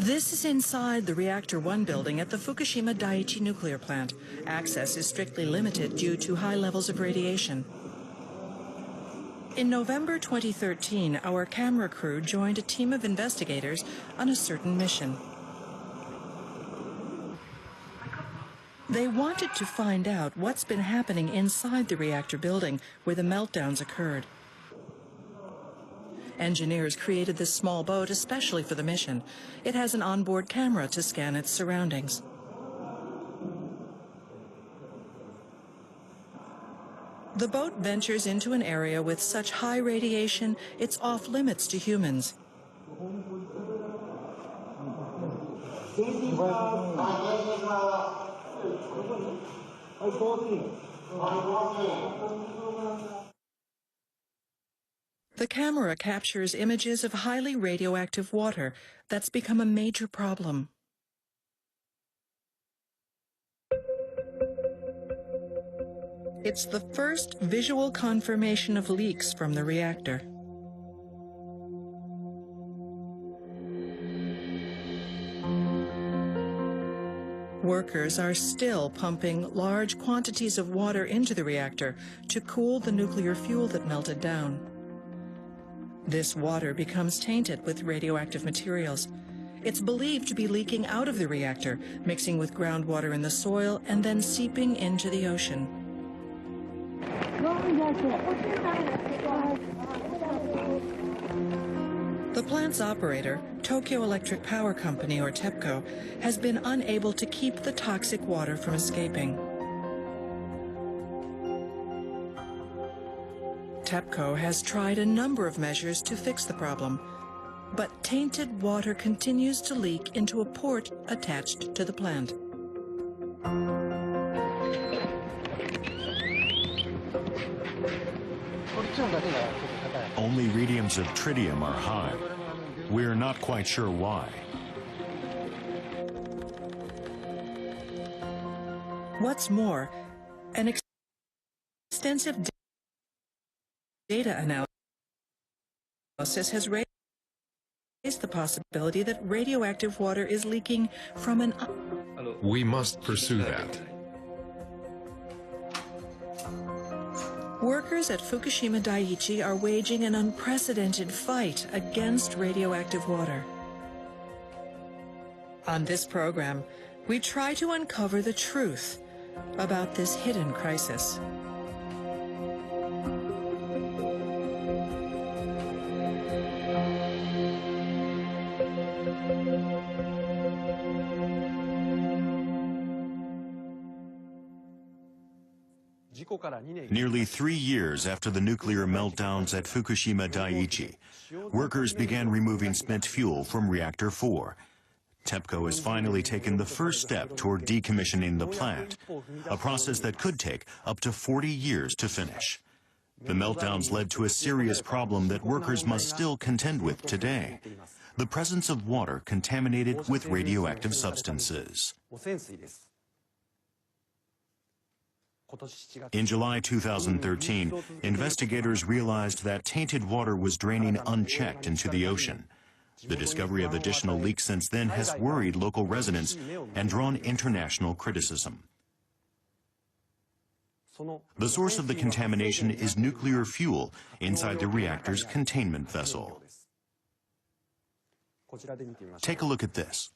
This is inside the Reactor 1 building at the Fukushima Daiichi nuclear plant. Access is strictly limited due to high levels of radiation. In November 2013, our camera crew joined a team of investigators on a certain mission. They wanted to find out what's been happening inside the reactor building where the meltdowns occurred. Engineers created this small boat especially for the mission. It has an onboard camera to scan its surroundings. The boat ventures into an area with such high radiation, it's off limits to humans. The camera captures images of highly radioactive water that's become a major problem. It's the first visual confirmation of leaks from the reactor. Workers are still pumping large quantities of water into the reactor to cool the nuclear fuel that melted down. This water becomes tainted with radioactive materials. It's believed to be leaking out of the reactor, mixing with groundwater in the soil, and then seeping into the ocean. The plant's operator, Tokyo Electric Power Company, or TEPCO, has been unable to keep the toxic water from escaping. TEPCO has tried a number of measures to fix the problem, but tainted water continues to leak into a port attached to the plant. Only readings of tritium are high. We're not quite sure why. What's more, an extensive data analysis has raised the possibility that radioactive water is leaking from an... We must pursue that. Workers at Fukushima Daiichi are waging an unprecedented fight against radioactive water. On this program, we try to uncover the truth about this hidden crisis. Nearly 3 years after the nuclear meltdowns at Fukushima Daiichi, workers began removing spent fuel from Reactor 4. TEPCO has finally taken the first step toward decommissioning the plant, a process that could take up to 40 years to finish. The meltdowns led to a serious problem that workers must still contend with today: the presence of water contaminated with radioactive substances. In July 2013, investigators realized that tainted water was draining unchecked into the ocean. The discovery of additional leaks since then has worried local residents and drawn international criticism. The source of the contamination is nuclear fuel inside the reactor's containment vessel. Take a look at this.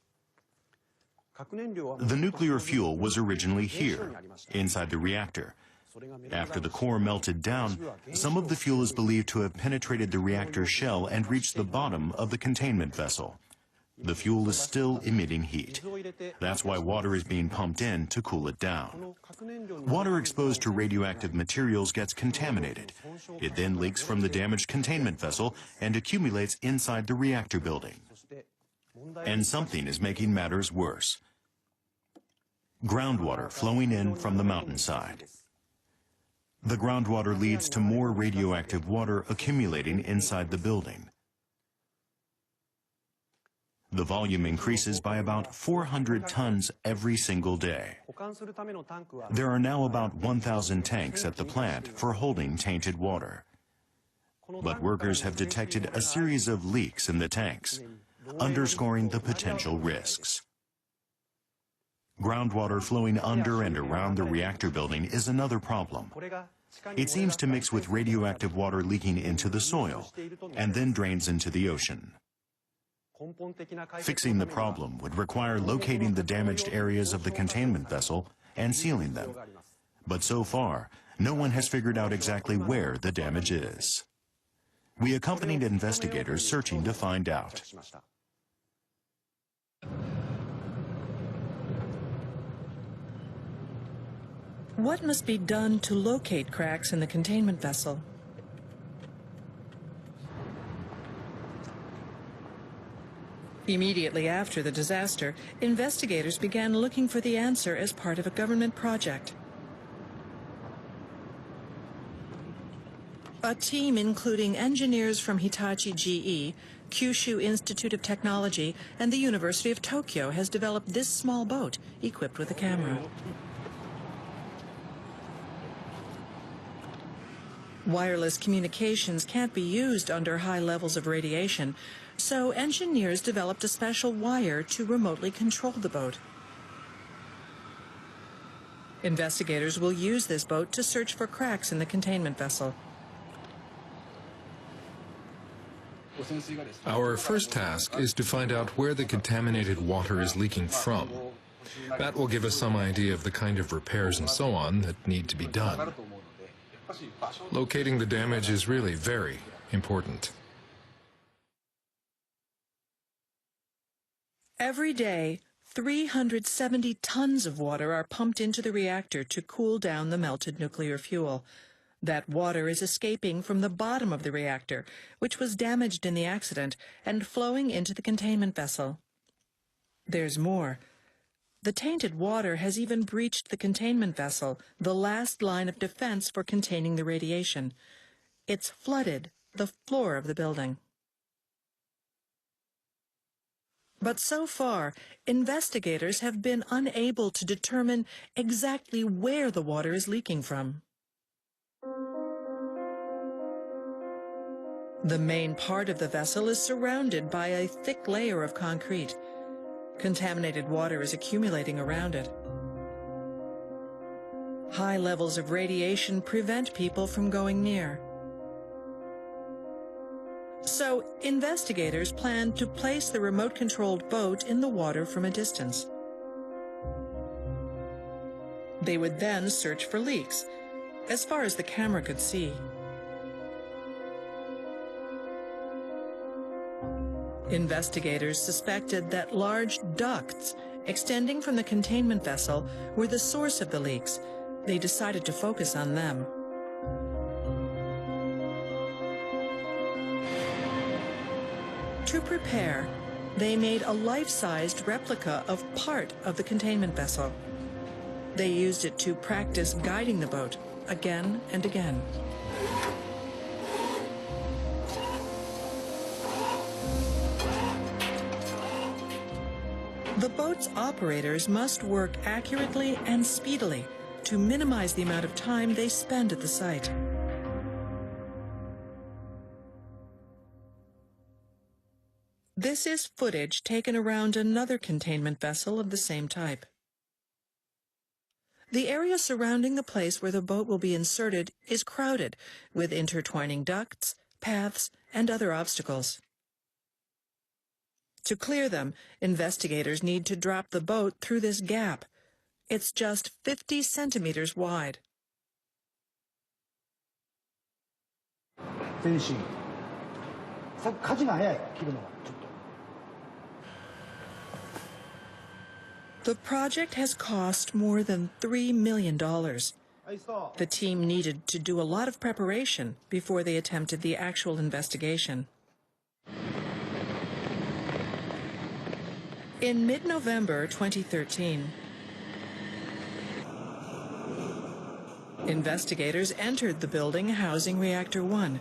The nuclear fuel was originally here, inside the reactor. After the core melted down, some of the fuel is believed to have penetrated the reactor shell and reached the bottom of the containment vessel. The fuel is still emitting heat. That's why water is being pumped in to cool it down. Water exposed to radioactive materials gets contaminated. It then leaks from the damaged containment vessel and accumulates inside the reactor building. And something is making matters worse: groundwater flowing in from the mountainside. The groundwater leads to more radioactive water accumulating inside the building. The volume increases by about 400 tons every single day. There are now about 1,000 tanks at the plant for holding tainted water. But workers have detected a series of leaks in the tanks. underscoring the potential risks. Groundwater flowing under and around the reactor building is another problem. It seems to mix with radioactive water leaking into the soil and then drains into the ocean. Fixing the problem would require locating the damaged areas of the containment vessel and sealing them. But so far, no one has figured out exactly where the damage is. We accompanied investigators searching to find out. What must be done to locate cracks in the containment vessel? Immediately after the disaster, investigators began looking for the answer as part of a government project. A team including engineers from Hitachi GE, Kyushu Institute of Technology, and the University of Tokyo has developed this small boat equipped with a camera. Wireless communications can't be used under high levels of radiation, so engineers developed a special wire to remotely control the boat. Investigators will use this boat to search for cracks in the containment vessel. Our first task is to find out where the contaminated water is leaking from. That will give us some idea of the kind of repairs and so on that need to be done. Locating the damage is really very important. Every day, 370 tons of water are pumped into the reactor to cool down the melted nuclear fuel. That water is escaping from the bottom of the reactor, which was damaged in the accident, and flowing into the containment vessel. There's more. The tainted water has even breached the containment vessel, the last line of defense for containing the radiation. It's flooded the floor of the building. But so far, investigators have been unable to determine exactly where the water is leaking from. The main part of the vessel is surrounded by a thick layer of concrete. Contaminated water is accumulating around it. High levels of radiation prevent people from going near. So, investigators plan to place the remote-controlled boat in the water from a distance. They would then search for leaks, as far as the camera could see. Investigators suspected that large ducts extending from the containment vessel were the source of the leaks. They decided to focus on them. To prepare, they made a life-sized replica of part of the containment vessel. They used it to practice guiding the boat again and again. The boat's operators must work accurately and speedily to minimize the amount of time they spend at the site. This is footage taken around another containment vessel of the same type. The area surrounding the place where the boat will be inserted is crowded with intertwining ducts, paths, and other obstacles. To clear them, investigators need to drop the boat through this gap. It's just 50 centimeters wide. The project has cost more than $3 million. The team needed to do a lot of preparation before they attempted the actual investigation. In mid-November 2013, investigators entered the building housing Reactor 1.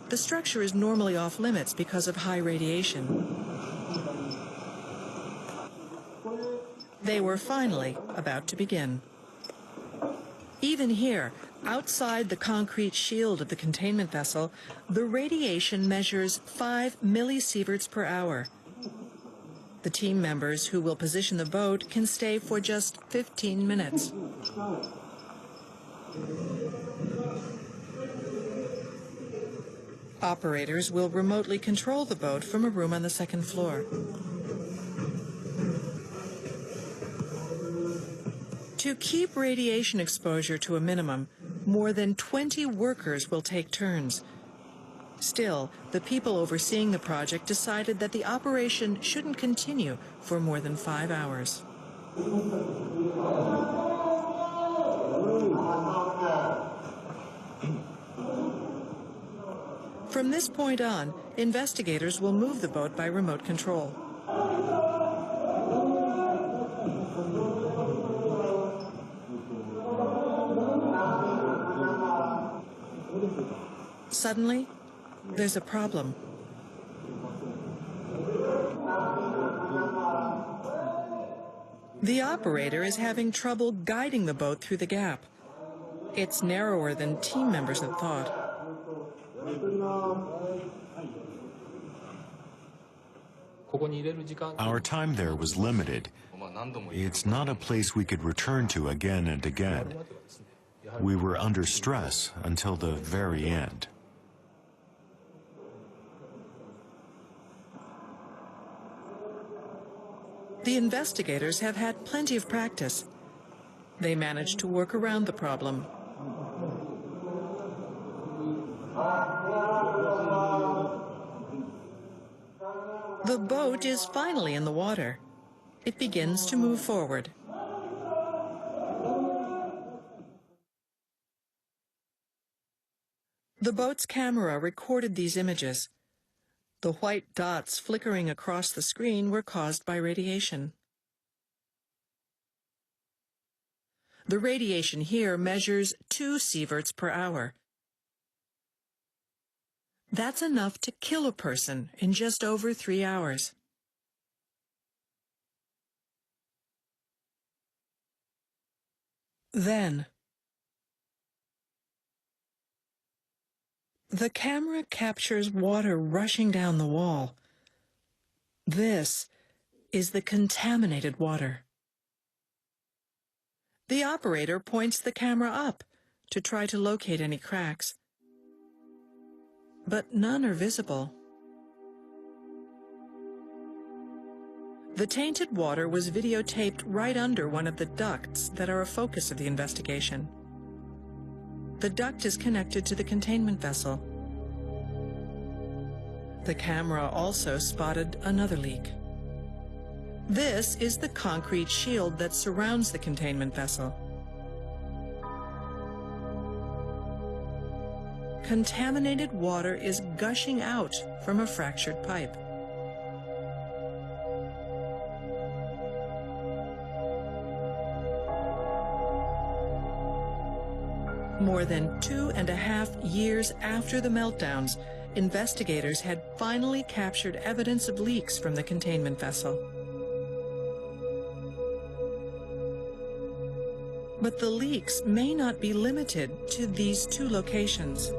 The structure is normally off-limits because of high radiation. They were finally about to begin. Even here, outside the concrete shield of the containment vessel, the radiation measures 5 millisieverts per hour. The team members who will position the boat can stay for just 15 minutes. Operators will remotely control the boat from a room on the second floor. To keep radiation exposure to a minimum, more than 20 workers will take turns. Still, the people overseeing the project decided that the operation shouldn't continue for more than 5 hours. From this point on, investigators will move the boat by remote control. Suddenly, there's a problem. The operator is having trouble guiding the boat through the gap. It's narrower than team members had thought. Our time there was limited. It's not a place we could return to again and again. We were under stress until the very end. The investigators have had plenty of practice. They managed to work around the problem. The boat is finally in the water. It begins to move forward. The boat's camera recorded these images. The white dots flickering across the screen were caused by radiation. The radiation here measures 2 sieverts per hour. That's enough to kill a person in just over 3 hours. Then, the camera captures water rushing down the wall. This is the contaminated water. The operator points the camera up to try to locate any cracks, but none are visible. The tainted water was videotaped right under one of the ducts that are a focus of the investigation. The duct is connected to the containment vessel. The camera also spotted another leak. This is the concrete shield that surrounds the containment vessel. Contaminated water is gushing out from a fractured pipe. More than 2.5 years after the meltdowns, investigators had finally captured evidence of leaks from the containment vessel. But the leaks may not be limited to these 2 locations.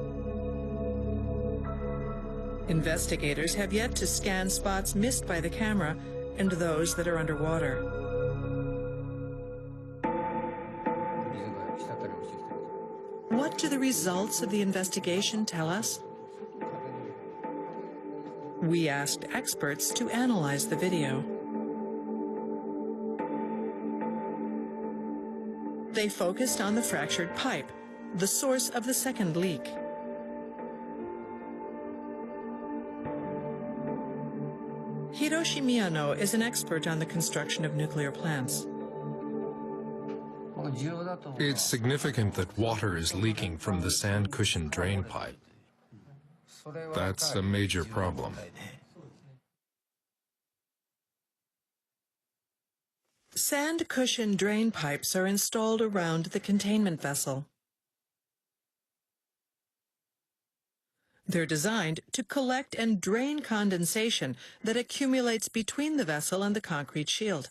Investigators have yet to scan spots missed by the camera and those that are underwater. What do the results of the investigation tell us? We asked experts to analyze the video. They focused on the fractured pipe, the source of the second leak. Hiroshi Miyano is an expert on the construction of nuclear plants. It's significant that water is leaking from the sand cushion drain pipe. That's a major problem. Sand cushion drain pipes are installed around the containment vessel. They're designed to collect and drain condensation that accumulates between the vessel and the concrete shield.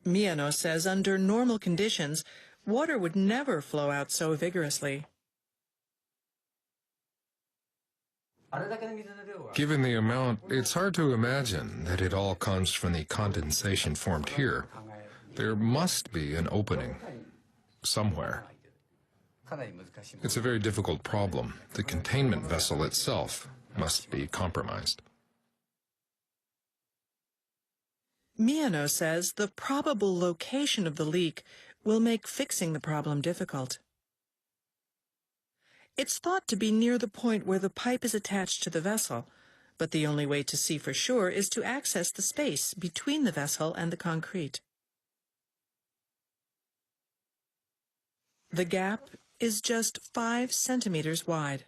Miyano says under normal conditions, water would never flow out so vigorously. Given the amount, it's hard to imagine that it all comes from the condensation formed here. There must be an opening somewhere. It's a very difficult problem. The containment vessel itself must be compromised. Miyano says the probable location of the leak will make fixing the problem difficult. It's thought to be near the point where the pipe is attached to the vessel, but the only way to see for sure is to access the space between the vessel and the concrete. The gap is just 5 centimeters wide.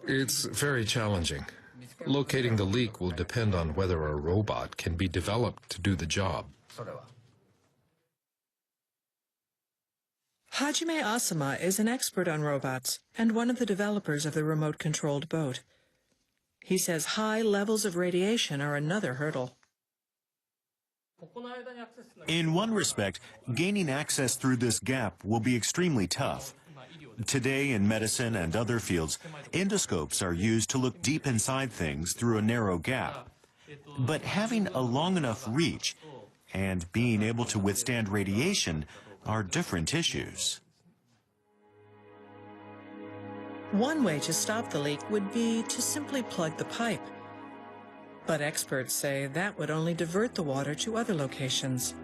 It's very challenging. Locating the leak will depend on whether a robot can be developed to do the job. Hajime Asama is an expert on robots and one of the developers of the remote-controlled boat. He says high levels of radiation are another hurdle. In one respect, gaining access through this gap will be extremely tough. Today, in medicine and other fields, endoscopes are used to look deep inside things through a narrow gap. But having a long enough reach and being able to withstand radiation are different issues. One way to stop the leak would be to simply plug the pipe. But experts say that would only divert the water to other locations.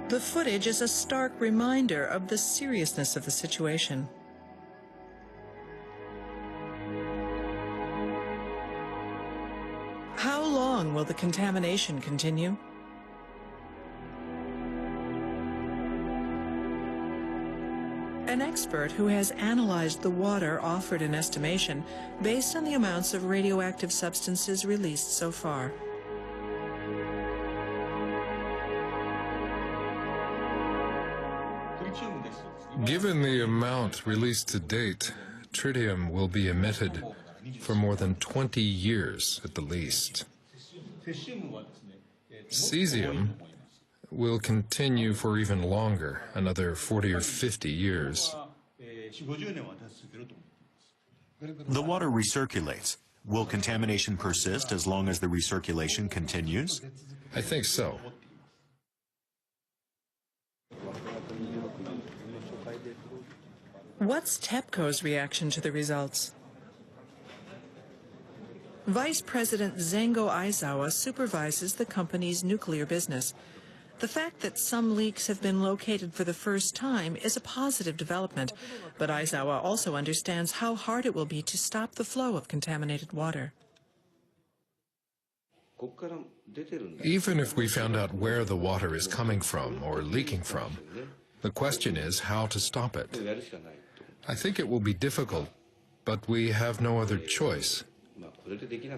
The footage is a stark reminder of the seriousness of the situation. How long will the contamination continue? An expert who has analyzed the water offered an estimation based on the amounts of radioactive substances released so far. Given the amount released to date, tritium will be emitted for more than 20 years at the least. Cesium will continue for even longer, another 40 or 50 years. The water recirculates. Will contamination persist as long as the recirculation continues? I think so. What's TEPCO's reaction to the results? Vice President Zengo Aizawa supervises the company's nuclear business. The fact that some leaks have been located for the first time is a positive development, but Aizawa also understands how hard it will be to stop the flow of contaminated water. Even if we found out where the water is coming from or leaking from, the question is how to stop it. I think it will be difficult, but we have no other choice.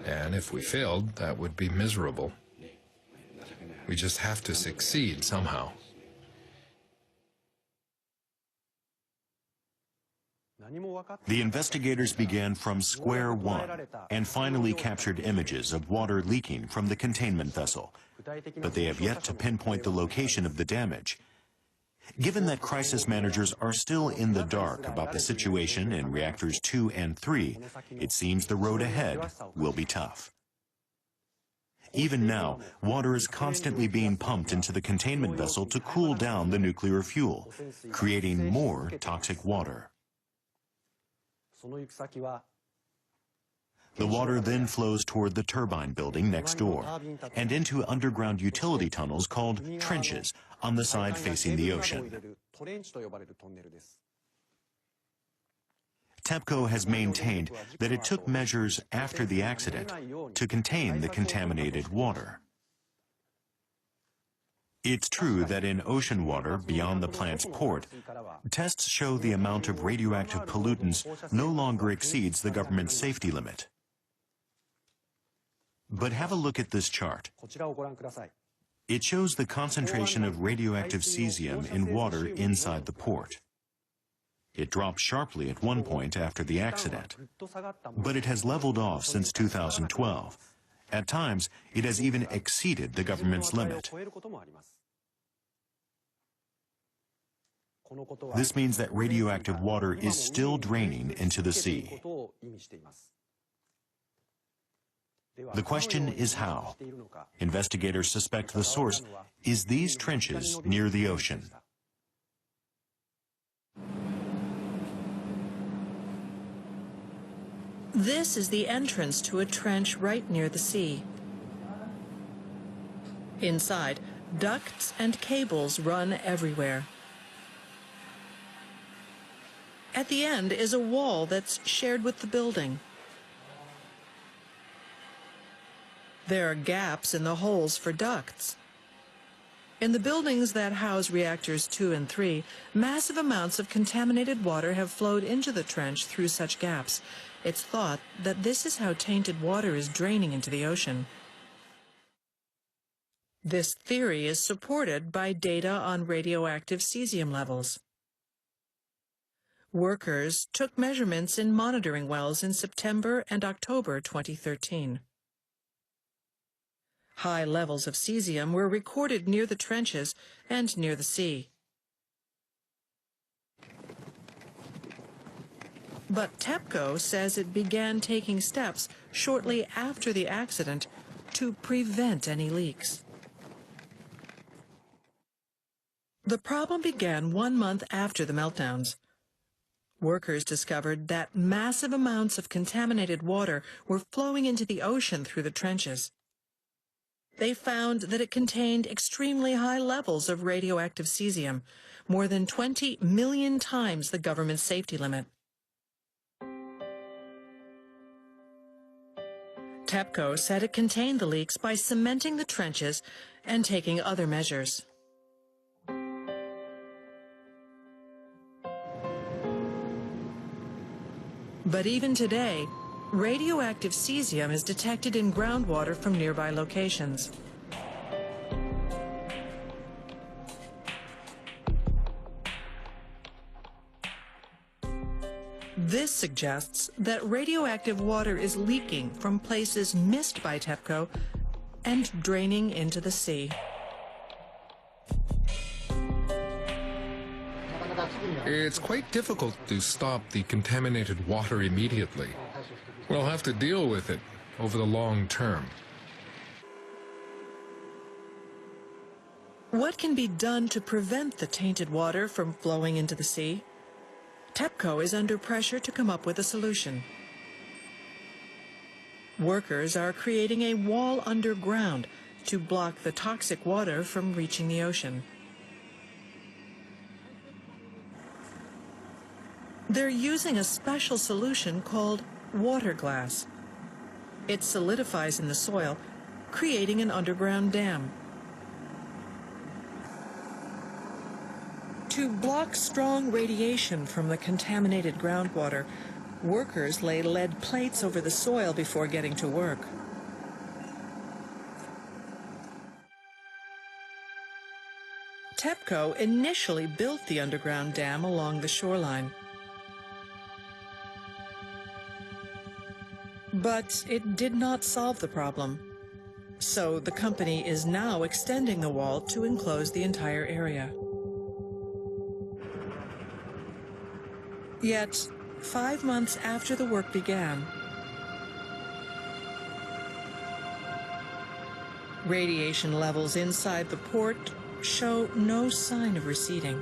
And if we failed, that would be miserable. We just have to succeed somehow. The investigators began from square one and finally captured images of water leaking from the containment vessel, but they have yet to pinpoint the location of the damage. Given that crisis managers are still in the dark about the situation in reactors 2 and 3, it seems the road ahead will be tough. Even now, water is constantly being pumped into the containment vessel to cool down the nuclear fuel, creating more toxic water. The water then flows toward the turbine building next door and into underground utility tunnels called trenches on the side facing the ocean. TEPCO has maintained that it took measures after the accident to contain the contaminated water. It's true that in ocean water beyond the plant's port, tests show the amount of radioactive pollutants no longer exceeds the government's safety limit. But have a look at this chart. It shows the concentration of radioactive cesium in water inside the port. It dropped sharply at one point after the accident, but it has leveled off since 2012. At times, it has even exceeded the government's limit. This means that radioactive water is still draining into the sea. The question is how. Investigators suspect the source is these trenches near the ocean. This is the entrance to a trench right near the sea. Inside, ducts and cables run everywhere. At the end is a wall that's shared with the building. There are gaps in the holes for ducts. In the buildings that house reactors 2 and 3, massive amounts of contaminated water have flowed into the trench through such gaps. It's thought that this is how tainted water is draining into the ocean. This theory is supported by data on radioactive cesium levels. Workers took measurements in monitoring wells in September and October 2013. High levels of cesium were recorded near the trenches and near the sea. But TEPCO says it began taking steps shortly after the accident to prevent any leaks. The problem began 1 month after the meltdowns. Workers discovered that massive amounts of contaminated water were flowing into the ocean through the trenches. They found that it contained extremely high levels of radioactive cesium, more than 20 million times the government's safety limit. TEPCO said it contained the leaks by cementing the trenches and taking other measures. But even today, radioactive cesium is detected in groundwater from nearby locations. This suggests that radioactive water is leaking from places missed by TEPCO and draining into the sea. It's quite difficult to stop the contaminated water immediately. We'll have to deal with it over the long term. What can be done to prevent the tainted water from flowing into the sea? TEPCO is under pressure to come up with a solution. Workers are creating a wall underground to block the toxic water from reaching the ocean. They're using a special solution called water glass. It solidifies in the soil, creating an underground dam. To block strong radiation from the contaminated groundwater, workers lay lead plates over the soil before getting to work. TEPCO initially built the underground dam along the shoreline. But it did not solve the problem. So the company is now extending the wall to enclose the entire area. Yet, 5 months after the work began, radiation levels inside the port show no sign of receding.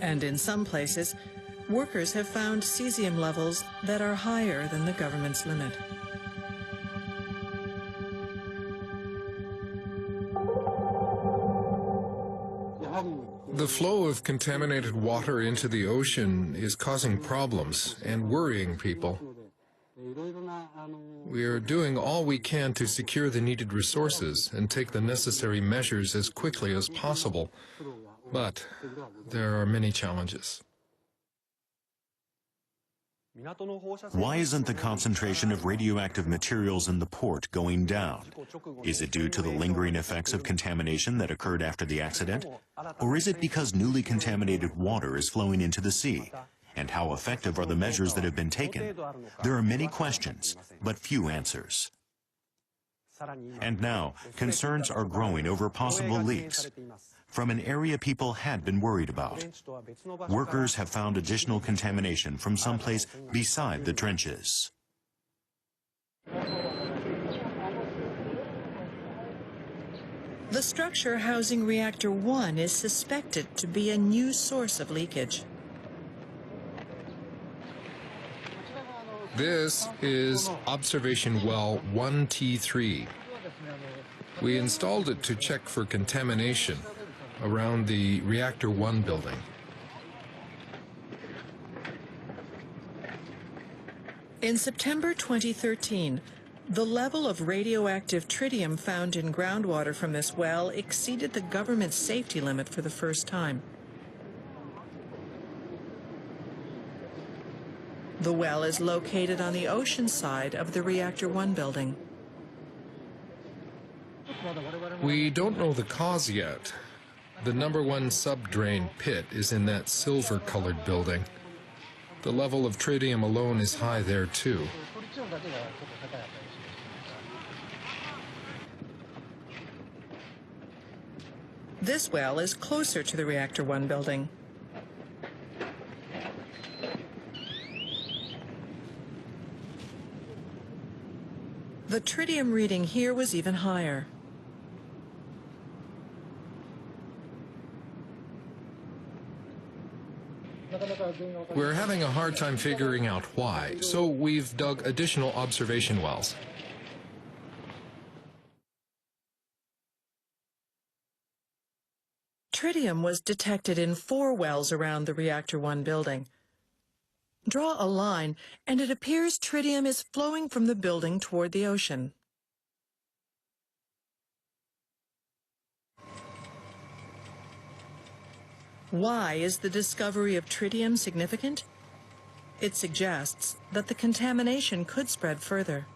And in some places, workers have found cesium levels that are higher than the government's limit. The flow of contaminated water into the ocean is causing problems and worrying people. We are doing all we can to secure the needed resources and take the necessary measures as quickly as possible. But there are many challenges. Why isn't the concentration of radioactive materials in the port going down? Is it due to the lingering effects of contamination that occurred after the accident? Or is it because newly contaminated water is flowing into the sea? And how effective are the measures that have been taken? There are many questions, but few answers. And now, concerns are growing over possible leaks from an area people had been worried about. Workers have found additional contamination from someplace beside the trenches. The structure housing Reactor 1 is suspected to be a new source of leakage. This is observation well 1T3. We installed it to check for contamination around the Reactor 1 building. In September 2013, the level of radioactive tritium found in groundwater from this well exceeded the government's safety limit for the first time. The well is located on the ocean side of the Reactor 1 building. We don't know the cause yet. The #1 subdrain pit is in that silver-colored building. The level of tritium alone is high there, too. This well is closer to the Reactor 1 building. The tritium reading here was even higher. We're having a hard time figuring out why, so we've dug additional observation wells. Tritium was detected in 4 wells around the Reactor 1 building. Draw a line, and it appears tritium is flowing from the building toward the ocean. Why is the discovery of tritium significant? It suggests that the contamination could spread further.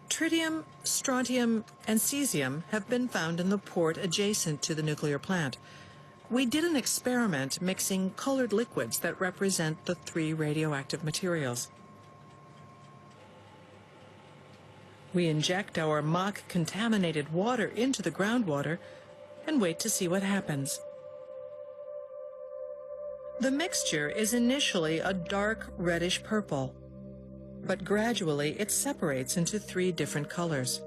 Tritium, strontium, and cesium have been found in the port adjacent to the nuclear plant. We did an experiment mixing colored liquids that represent the 3 radioactive materials. We inject our mock contaminated water into the groundwater and wait to see what happens. The mixture is initially a dark reddish purple, but gradually it separates into 3 different colors.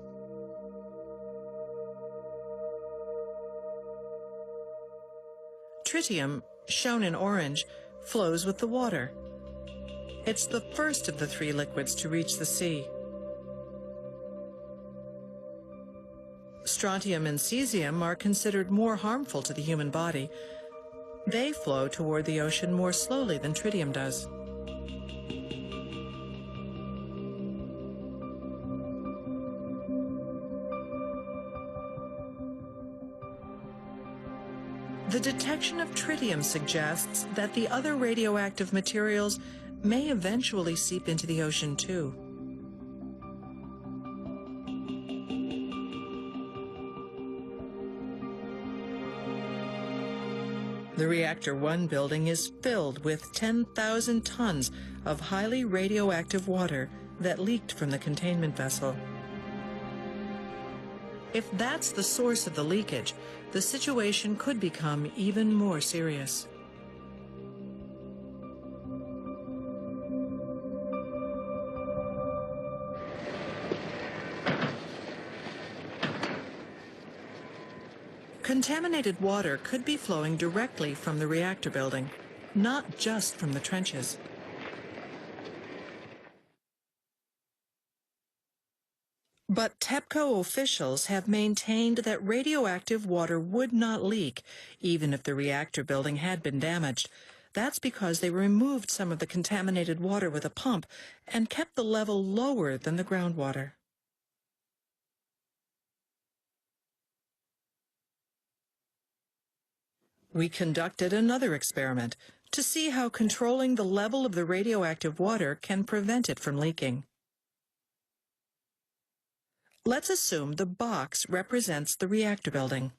Tritium, shown in orange, flows with the water. It's the first of the 3 liquids to reach the sea. Strontium and cesium are considered more harmful to the human body. They flow toward the ocean more slowly than tritium does. The detection of tritium suggests that the other radioactive materials may eventually seep into the ocean too. The Reactor 1 building is filled with 10,000 tons of highly radioactive water that leaked from the containment vessel. If that's the source of the leakage, the situation could become even more serious. Contaminated water could be flowing directly from the reactor building, not just from the trenches. But TEPCO officials have maintained that radioactive water would not leak, even if the reactor building had been damaged. That's because they removed some of the contaminated water with a pump and kept the level lower than the groundwater. We conducted another experiment to see how controlling the level of the radioactive water can prevent it from leaking. Let's assume the box represents the reactor building.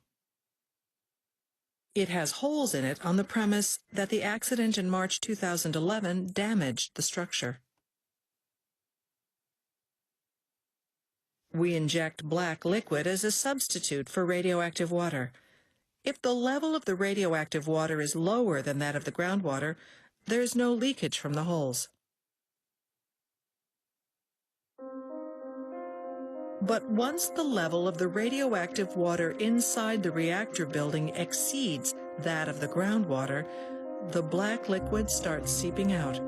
It has holes in it on the premise that the accident in March 2011 damaged the structure. We inject black liquid as a substitute for radioactive water. If the level of the radioactive water is lower than that of the groundwater, there is no leakage from the holes. But once the level of the radioactive water inside the reactor building exceeds that of the groundwater, the black liquid starts seeping out.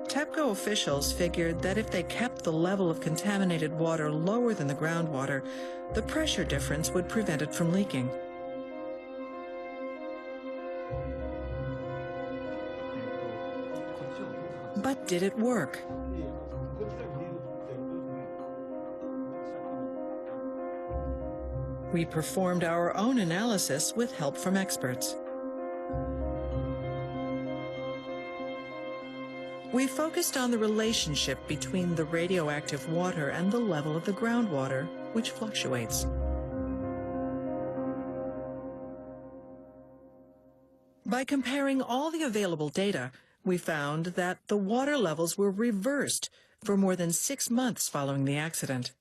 TEPCO officials figured that if they kept the level of contaminated water lower than the groundwater, the pressure difference would prevent it from leaking. But did it work? We performed our own analysis with help from experts. We focused on the relationship between the radioactive water and the level of the groundwater, which fluctuates. By comparing all the available data, we found that the water levels were reversed for more than 6 months following the accident.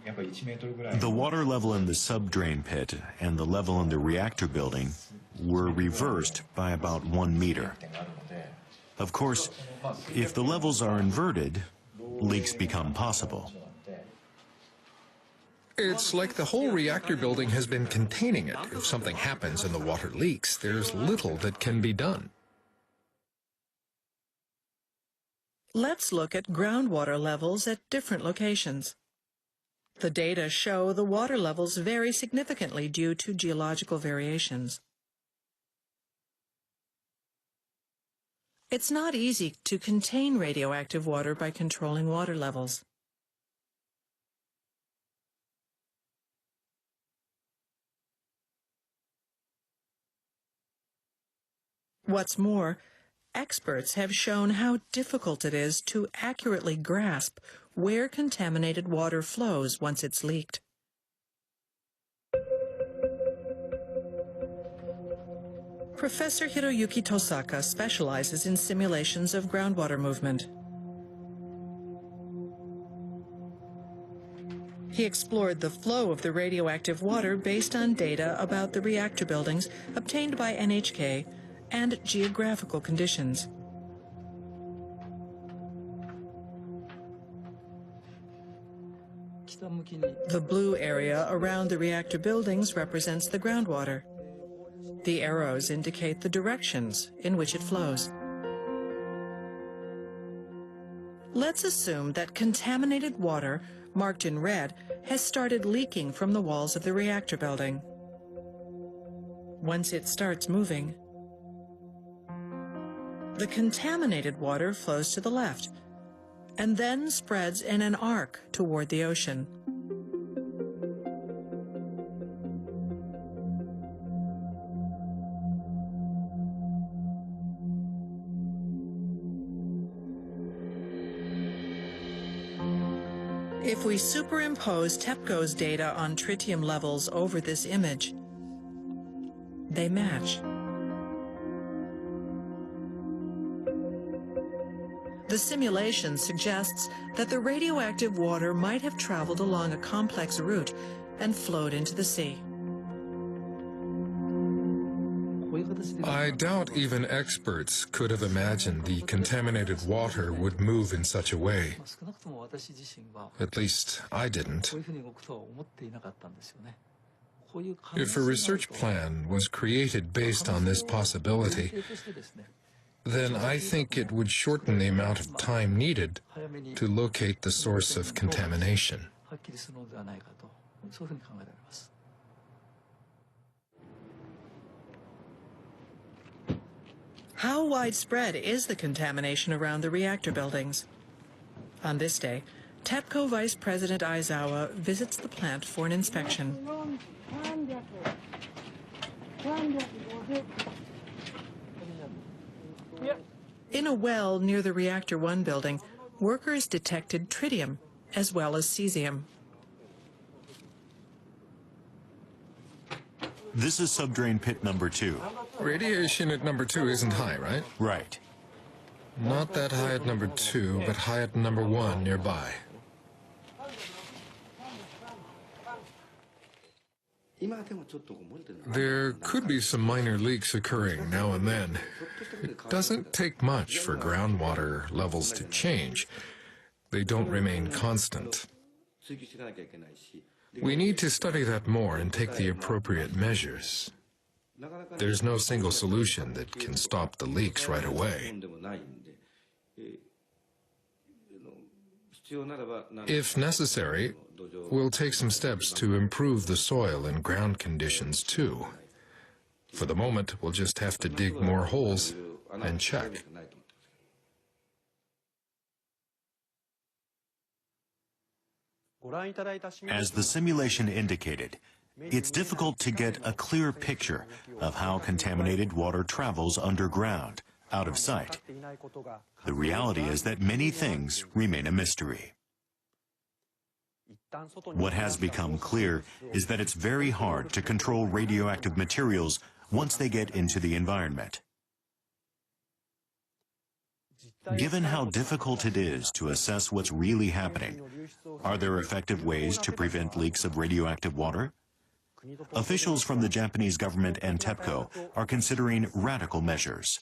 The water level in the subdrain pit and the level in the reactor building were reversed by about 1 meter. Of course, if the levels are inverted, leaks become possible. It's like the whole reactor building has been containing it. If something happens and the water leaks, there's little that can be done. Let's look at groundwater levels at different locations. The data show the water levels vary significantly due to geological variations. It's not easy to contain radioactive water by controlling water levels. What's more, experts have shown how difficult it is to accurately grasp where contaminated water flows once it's leaked. Professor Hiroyuki Tosaka specializes in simulations of groundwater movement. He explored the flow of the radioactive water based on data about the reactor buildings obtained by NHK and geographical conditions. The blue area around the reactor buildings represents the groundwater. The arrows indicate the directions in which it flows. Let's assume that contaminated water, marked in red, has started leaking from the walls of the reactor building. Once it starts moving, the contaminated water flows to the left and then spreads in an arc toward the ocean. If we superimpose TEPCO's data on tritium levels over this image, they match. The simulation suggests that the radioactive water might have traveled along a complex route and flowed into the sea. I doubt even experts could have imagined the contaminated water would move in such a way. At least I didn't. If a research plan was created based on this possibility, then I think it would shorten the amount of time needed to locate the source of contamination. How widespread is the contamination around the reactor buildings? On this day, TEPCO Vice President Aizawa visits the plant for an inspection. In a well near the Reactor 1 building, workers detected tritium as well as cesium. This is subdrain pit number 2. Radiation at number 2 isn't high, right? Right. Not that high at number 2, but high at number 1 nearby. There could be some minor leaks occurring now and then. It doesn't take much for groundwater levels to change. They don't remain constant. We need to study that more and take the appropriate measures. There's no single solution that can stop the leaks right away. If necessary, we'll take some steps to improve the soil and ground conditions too. For the moment, we'll just have to dig more holes and check. As the simulation indicated, it's difficult to get a clear picture of how contaminated water travels underground, out of sight. The reality is that many things remain a mystery. What has become clear is that it's very hard to control radioactive materials once they get into the environment. Given how difficult it is to assess what's really happening, are there effective ways to prevent leaks of radioactive water? Officials from the Japanese government and TEPCO are considering radical measures.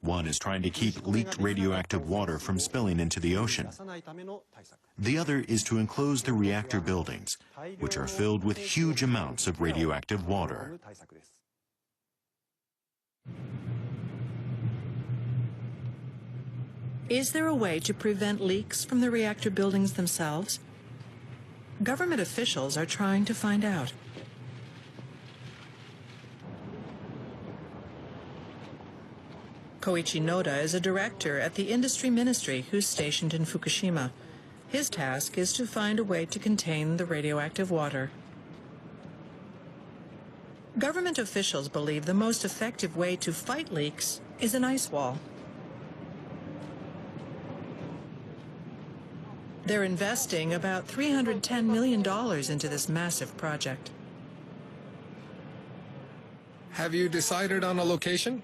One is trying to keep leaked radioactive water from spilling into the ocean. The other is to enclose the reactor buildings, which are filled with huge amounts of radioactive water. Is there a way to prevent leaks from the reactor buildings themselves? Government officials are trying to find out. Koichi Noda is a director at the Industry Ministry who's stationed in Fukushima. His task is to find a way to contain the radioactive water. Government officials believe the most effective way to fight leaks is an ice wall. They're investing about $310 million into this massive project. Have you decided on a location?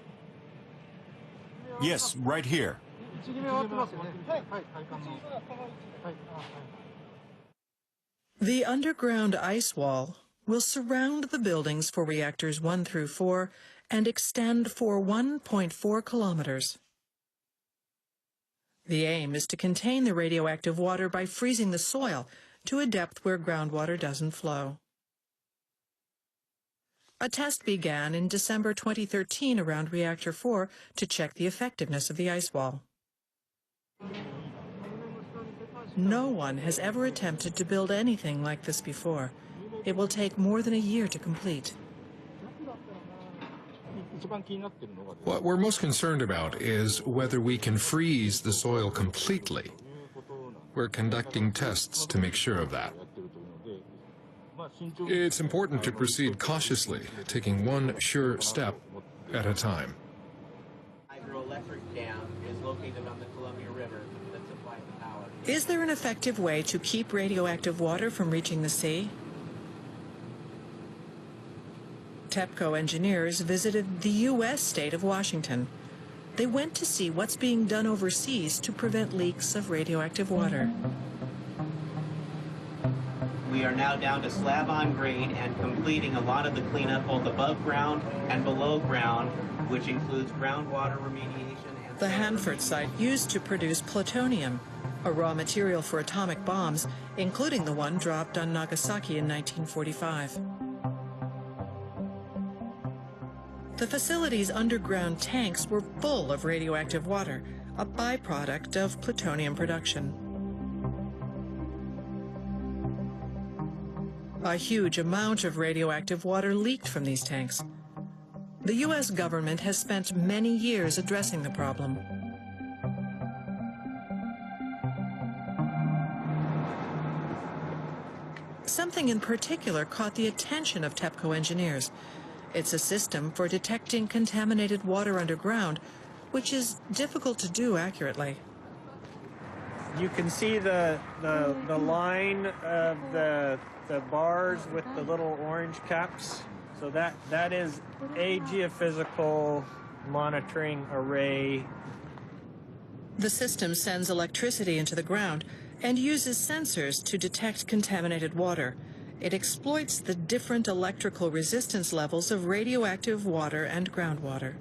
Yes, right here. The underground ice wall will surround the buildings for reactors 1 through 4 and extend for 1.4 kilometers. The aim is to contain the radioactive water by freezing the soil to a depth where groundwater doesn't flow. A test began in December 2013 around Reactor 4 to check the effectiveness of the ice wall. No one has ever attempted to build anything like this before. It will take more than a year to complete. What we're most concerned about is whether we can freeze the soil completely. We're conducting tests to make sure of that. It's important to proceed cautiously, taking one sure step at a time. Hydroelectric dam is located on the Columbia River that supplies the power. Is there an effective way to keep radioactive water from reaching the sea? TEPCO engineers visited the U.S. state of Washington. They went to see what's being done overseas to prevent leaks of radioactive water. We are now down to slab on grade and completing a lot of the cleanup both above ground and below ground, which includes groundwater remediation. And The Hanford site used to produce plutonium, a raw material for atomic bombs, including the one dropped on Nagasaki in 1945. The facility's underground tanks were full of radioactive water, a byproduct of plutonium production. A huge amount of radioactive water leaked from these tanks. The U.S. government has spent many years addressing the problem. Something in particular caught the attention of TEPCO engineers. It's a system for detecting contaminated water underground, which is difficult to do accurately. You can see the line of the bars with the little orange caps. So that is a geophysical monitoring array. The system sends electricity into the ground and uses sensors to detect contaminated water. It exploits the different electrical resistance levels of radioactive water and groundwater.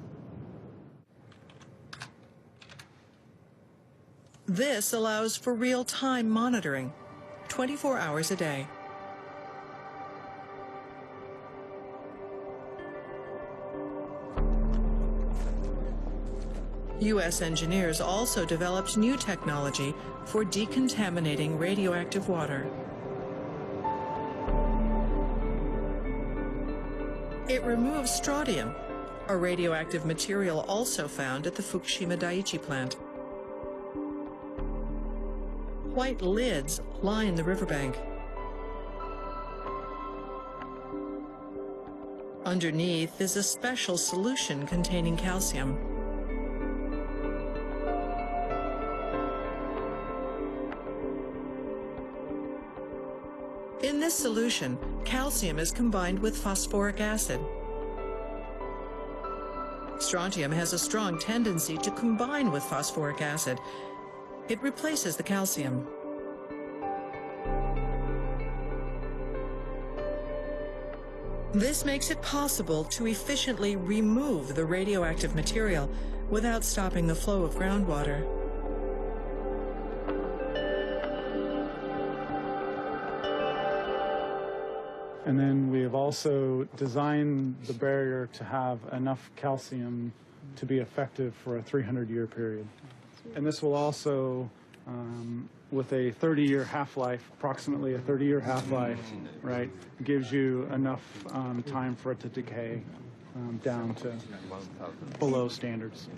This allows for real-time monitoring, 24 hours a day. U.S. engineers also developed new technology for decontaminating radioactive water. It removes strontium, a radioactive material also found at the Fukushima Daiichi plant. White lids line the riverbank. Underneath is a special solution containing calcium. In this solution, calcium is combined with phosphoric acid. Strontium has a strong tendency to combine with phosphoric acid. It replaces the calcium. This makes it possible to efficiently remove the radioactive material without stopping the flow of groundwater. And then we have also designed the barrier to have enough calcium to be effective for a 300-year period. And this will also, with a 30-year half-life, approximately a 30-year half-life, right, gives you enough time for it to decay down to below standards.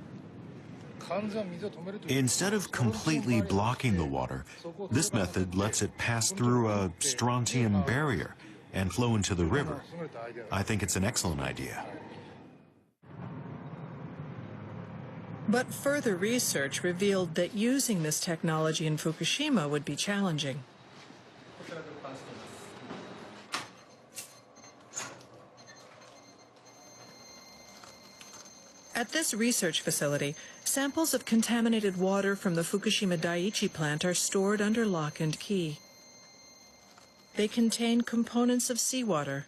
Instead of completely blocking the water, this method lets it pass through a strontium barrier and flow into the river. I think it's an excellent idea. But further research revealed that using this technology in Fukushima would be challenging. At this research facility, samples of contaminated water from the Fukushima Daiichi plant are stored under lock and key. They contain components of seawater.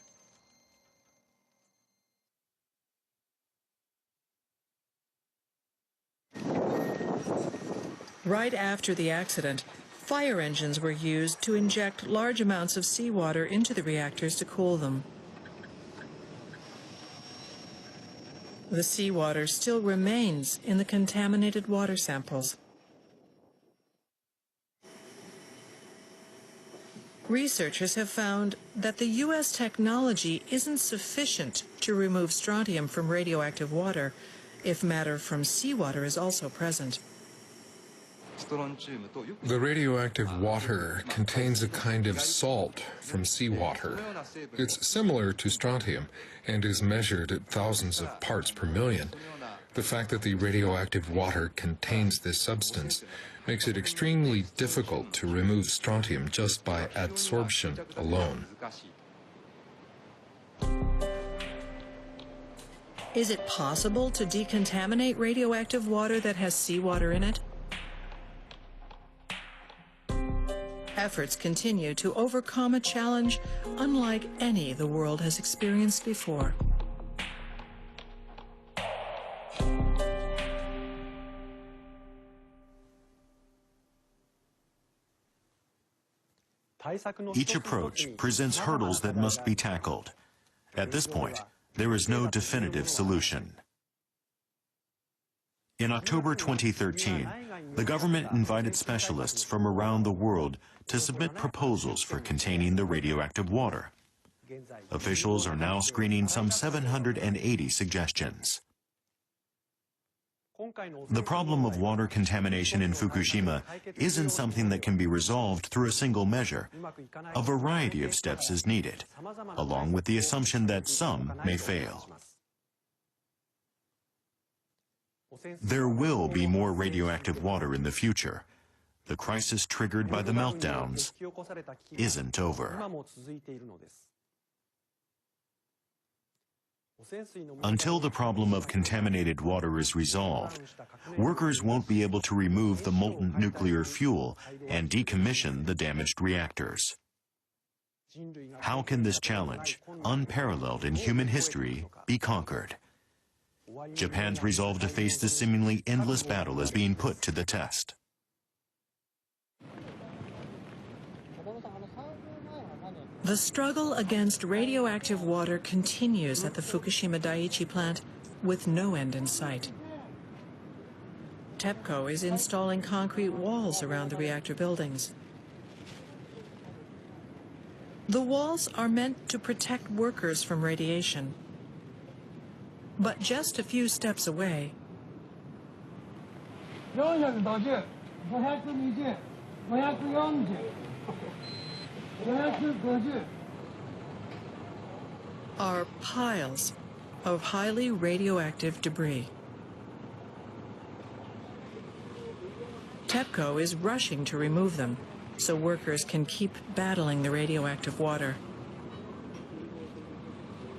Right after the accident, fire engines were used to inject large amounts of seawater into the reactors to cool them. The seawater still remains in the contaminated water samples. Researchers have found that the U.S. technology isn't sufficient to remove strontium from radioactive water if matter from seawater is also present. The radioactive water contains a kind of salt from seawater. It's similar to strontium and is measured at thousands of parts per million. The fact that the radioactive water contains this substance makes it extremely difficult to remove strontium just by adsorption alone. Is it possible to decontaminate radioactive water that has seawater in it? Efforts continue to overcome a challenge unlike any the world has experienced before. Each approach presents hurdles that must be tackled. At this point, there is no definitive solution. In October 2013, the government invited specialists from around the world to submit proposals for containing the radioactive water. Officials are now screening some 780 suggestions. The problem of water contamination in Fukushima isn't something that can be resolved through a single measure. A variety of steps is needed, along with the assumption that some may fail. There will be more radioactive water in the future. The crisis triggered by the meltdowns isn't over. Until the problem of contaminated water is resolved, workers won't be able to remove the molten nuclear fuel and decommission the damaged reactors. How can this challenge, unparalleled in human history, be conquered? Japan's resolve to face this seemingly endless battle is being put to the test. The struggle against radioactive water continues at the Fukushima Daiichi plant with no end in sight. TEPCO is installing concrete walls around the reactor buildings. The walls are meant to protect workers from radiation. But just a few steps away, are piles of highly radioactive debris. TEPCO is rushing to remove them so workers can keep battling the radioactive water.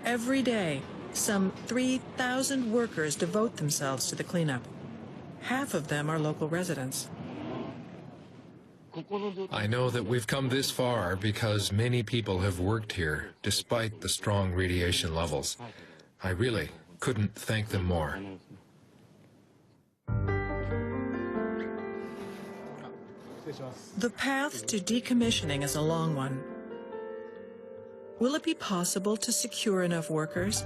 Every day, some 3,000 workers devote themselves to the cleanup. Half of them are local residents. I know that we've come this far because many people have worked here despite the strong radiation levels. I really couldn't thank them more. The path to decommissioning is a long one. Will it be possible to secure enough workers?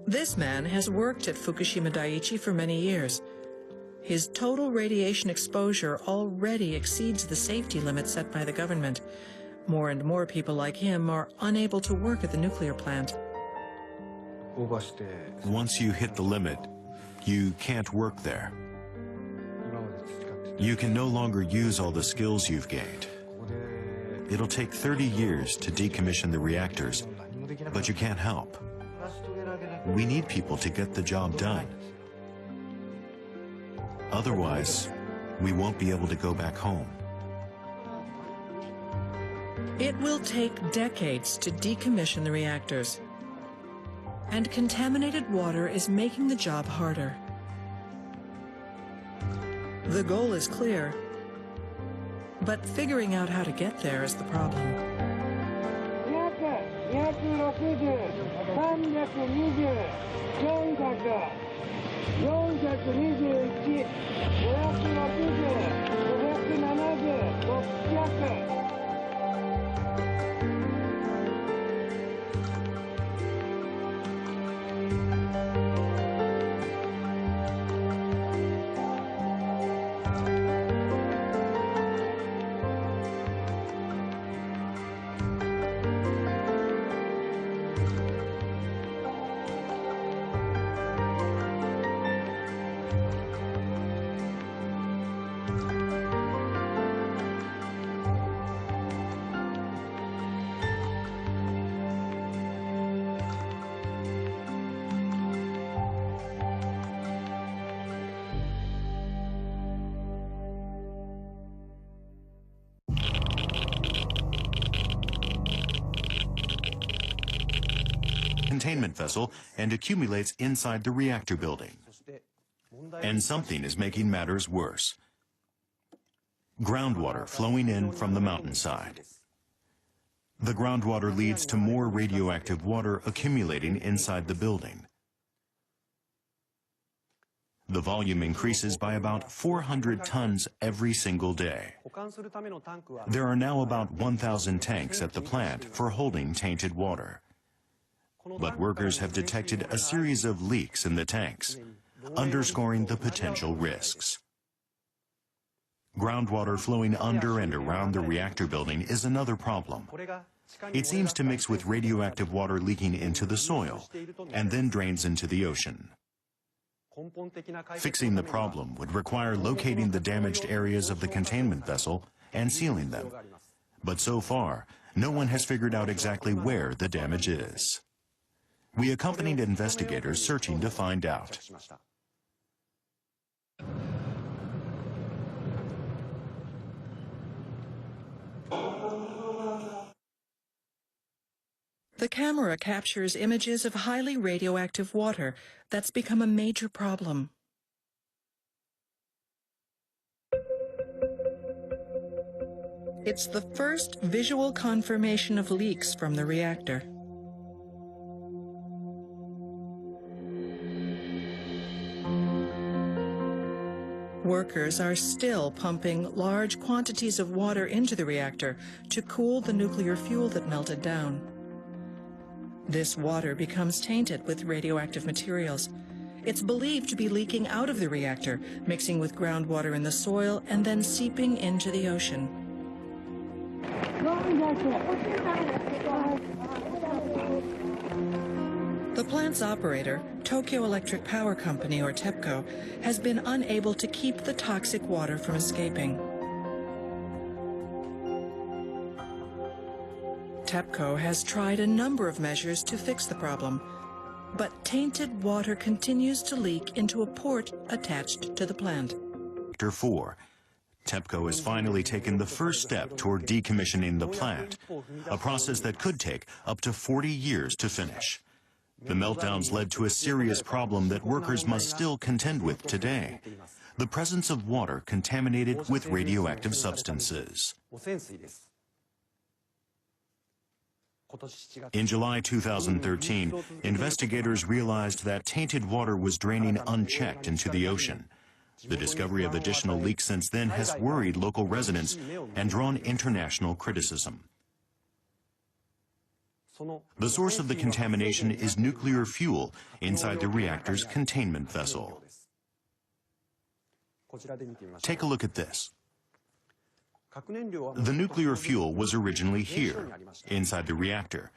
This man has worked at Fukushima Daiichi for many years. His total radiation exposure already exceeds the safety limit set by the government. More and more people like him are unable to work at the nuclear plant. Once you hit the limit, you can't work there. You can no longer use all the skills you've gained. It'll take 30 years to decommission the reactors, but you can't help. We need people to get the job done. Otherwise, we won't be able to go back home. It will take decades to decommission the reactors. And contaminated water is making the job harder. The goal is clear, but figuring out how to get there is the problem. 'Containment vessel and accumulates inside the reactor building. And something is making matters worse. Groundwater flowing in from the mountainside. The groundwater leads to more radioactive water accumulating inside the building. The volume increases by about 400 tons every single day. There are now about 1,000 tanks at the plant for holding tainted water. But workers have detected a series of leaks in the tanks, underscoring the potential risks. Groundwater flowing under and around the reactor building is another problem. It seems to mix with radioactive water leaking into the soil and then drains into the ocean. Fixing the problem would require locating the damaged areas of the containment vessel and sealing them. But so far, no one has figured out exactly where the damage is. We accompanied investigators searching to find out. The camera captures images of highly radioactive water that's become a major problem. It's the first visual confirmation of leaks from the reactor. Workers are still pumping large quantities of water into the reactor to cool the nuclear fuel that melted down. This water becomes tainted with radioactive materials. It's believed to be leaking out of the reactor, mixing with groundwater in the soil, and then seeping into the ocean. The plant's operator, Tokyo Electric Power Company, or TEPCO, has been unable to keep the toxic water from escaping. TEPCO has tried a number of measures to fix the problem, but tainted water continues to leak into a port attached to the plant. Reactor 4. TEPCO has finally taken the first step toward decommissioning the plant, a process that could take up to 40 years to finish. The meltdowns led to a serious problem that workers must still contend with today: the presence of water contaminated with radioactive substances. In July 2013, investigators realized that tainted water was draining unchecked into the ocean. The discovery of additional leaks since then has worried local residents and drawn international criticism. The source of the contamination is nuclear fuel inside the reactor's containment vessel. Take a look at this. The nuclear fuel was originally here, inside the reactor.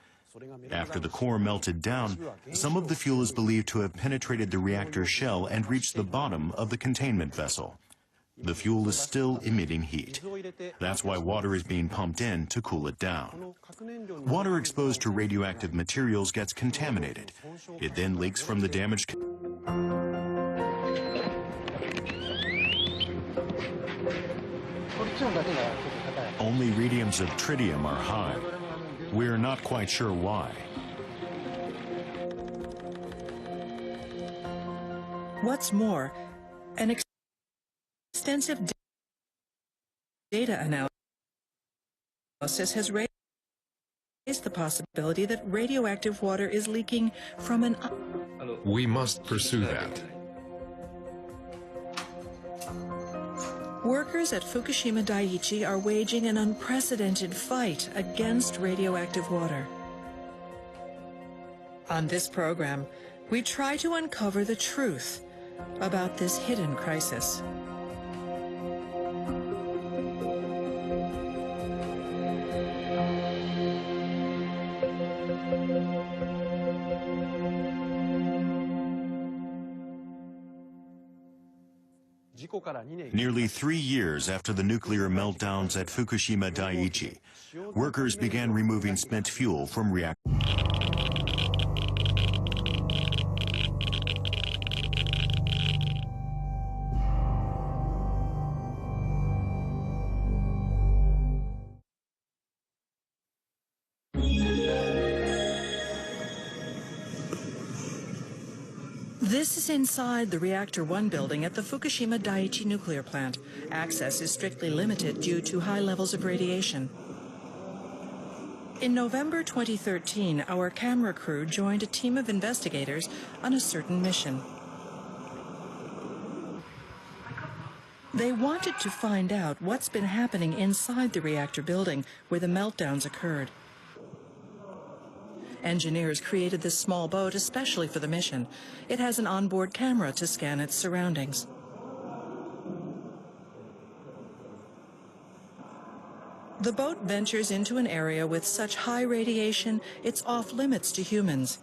After the core melted down, some of the fuel is believed to have penetrated the reactor shell and reached the bottom of the containment vessel. The fuel is still emitting heat. That's why water is being pumped in to cool it down. Water exposed to radioactive materials gets contaminated. It then leaks from the damaged... Only readings of tritium are high. We're not quite sure why. What's more, an extensive data analysis has raised the possibility that radioactive water is leaking from an... We must pursue that. Workers at Fukushima Daiichi are waging an unprecedented fight against radioactive water. On this program, we try to uncover the truth about this hidden crisis. Nearly 3 years after the nuclear meltdowns at Fukushima Daiichi, workers began removing spent fuel from reactors. This is inside the Reactor 1 building at the Fukushima Daiichi nuclear plant. Access is strictly limited due to high levels of radiation. In November 2013, our camera crew joined a team of investigators on a certain mission. They wanted to find out what's been happening inside the reactor building where the meltdowns occurred. Engineers created this small boat especially for the mission. It has an onboard camera to scan its surroundings. The boat ventures into an area with such high radiation, it's off limits to humans.